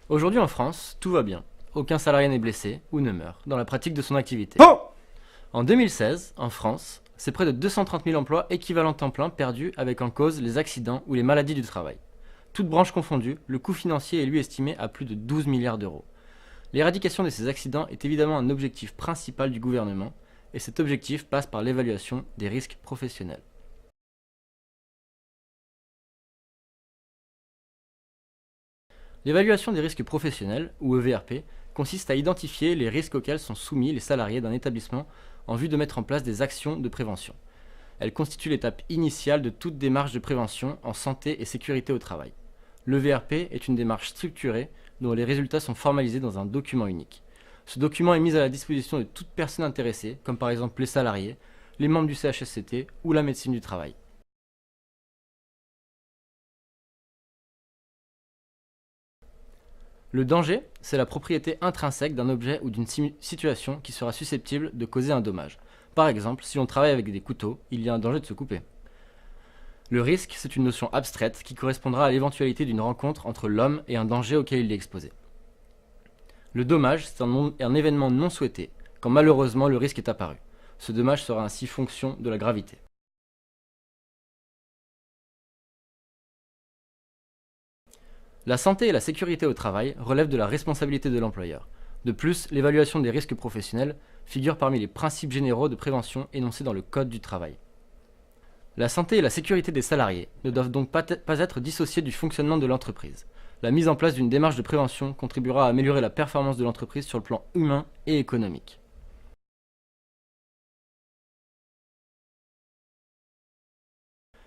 Aujourd'hui en France, tout va bien. Aucun salarié n'est blessé ou ne meurt dans la pratique de son activité. Oh! En 2016, en France, c'est près de 230 000 emplois équivalents temps plein perdus avec en cause les accidents ou les maladies du travail. Toutes branches confondues, le coût financier est lui estimé à plus de 12 milliards d'euros. L'éradication de ces accidents est évidemment un objectif principal du gouvernement, et cet objectif passe par l'évaluation des risques professionnels. L'évaluation des risques professionnels, ou EVRP, consiste à identifier les risques auxquels sont soumis les salariés d'un établissement en vue de mettre en place des actions de prévention. Elle constitue l'étape initiale de toute démarche de prévention en santé et sécurité au travail. L'EVRP est une démarche structurée dont les résultats sont formalisés dans un document unique. Ce document est mis à la disposition de toute personne intéressée, comme par exemple les salariés, les membres du CHSCT ou la médecine du travail. Le danger, c'est la propriété intrinsèque d'un objet ou d'une situation qui sera susceptible de causer un dommage. Par exemple, si on travaille avec des couteaux, il y a un danger de se couper. Le risque, c'est une notion abstraite qui correspondra à l'éventualité d'une rencontre entre l'homme et un danger auquel il est exposé. Le dommage, c'est un événement non souhaité, quand malheureusement le risque est apparu. Ce dommage sera ainsi fonction de la gravité. La santé et la sécurité au travail relèvent de la responsabilité de l'employeur. De plus, l'évaluation des risques professionnels figure parmi les principes généraux de prévention énoncés dans le Code du travail. La santé et la sécurité des salariés ne doivent donc pas être dissociées du fonctionnement de l'entreprise. La mise en place d'une démarche de prévention contribuera à améliorer la performance de l'entreprise sur le plan humain et économique.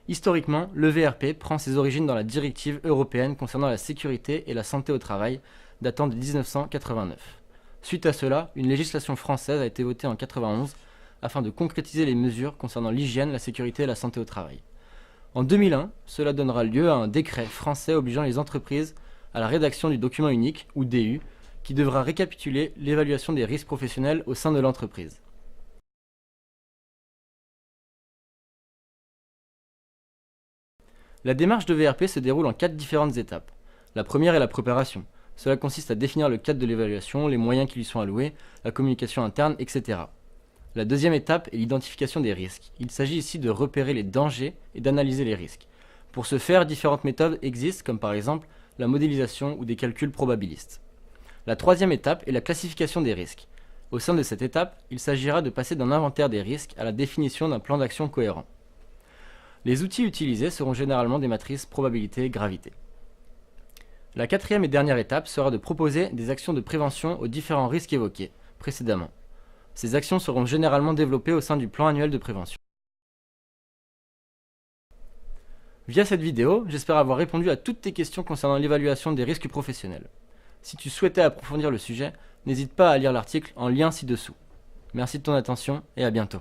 Historiquement, l'EVRP prend ses origines dans la directive européenne concernant la sécurité et la santé au travail, datant de 1989. Suite à cela, une législation française a été votée en 1991 afin de concrétiser les mesures concernant l'hygiène, la sécurité et la santé au travail. En 2001, cela donnera lieu à un décret français obligeant les entreprises à la rédaction du document unique, ou DU, qui devra récapituler l'évaluation des risques professionnels au sein de l'entreprise. La démarche de VRP se déroule en 4 différentes étapes. La première est la préparation. Cela consiste à définir le cadre de l'évaluation, les moyens qui lui sont alloués, la communication interne, etc. La deuxième étape est l'identification des risques. Il s'agit ici de repérer les dangers et d'analyser les risques. Pour ce faire, différentes méthodes existent, comme par exemple la modélisation ou des calculs probabilistes. La troisième étape est la classification des risques. Au sein de cette étape, il s'agira de passer d'un inventaire des risques à la définition d'un plan d'action cohérent. Les outils utilisés seront généralement des matrices probabilité-gravité. La quatrième et dernière étape sera de proposer des actions de prévention aux différents risques évoqués précédemment. Ces actions seront généralement développées au sein du plan annuel de prévention. Via cette vidéo, j'espère avoir répondu à toutes tes questions concernant l'évaluation des risques professionnels. Si tu souhaitais approfondir le sujet, n'hésite pas à lire l'article en lien ci-dessous. Merci de ton attention et à bientôt.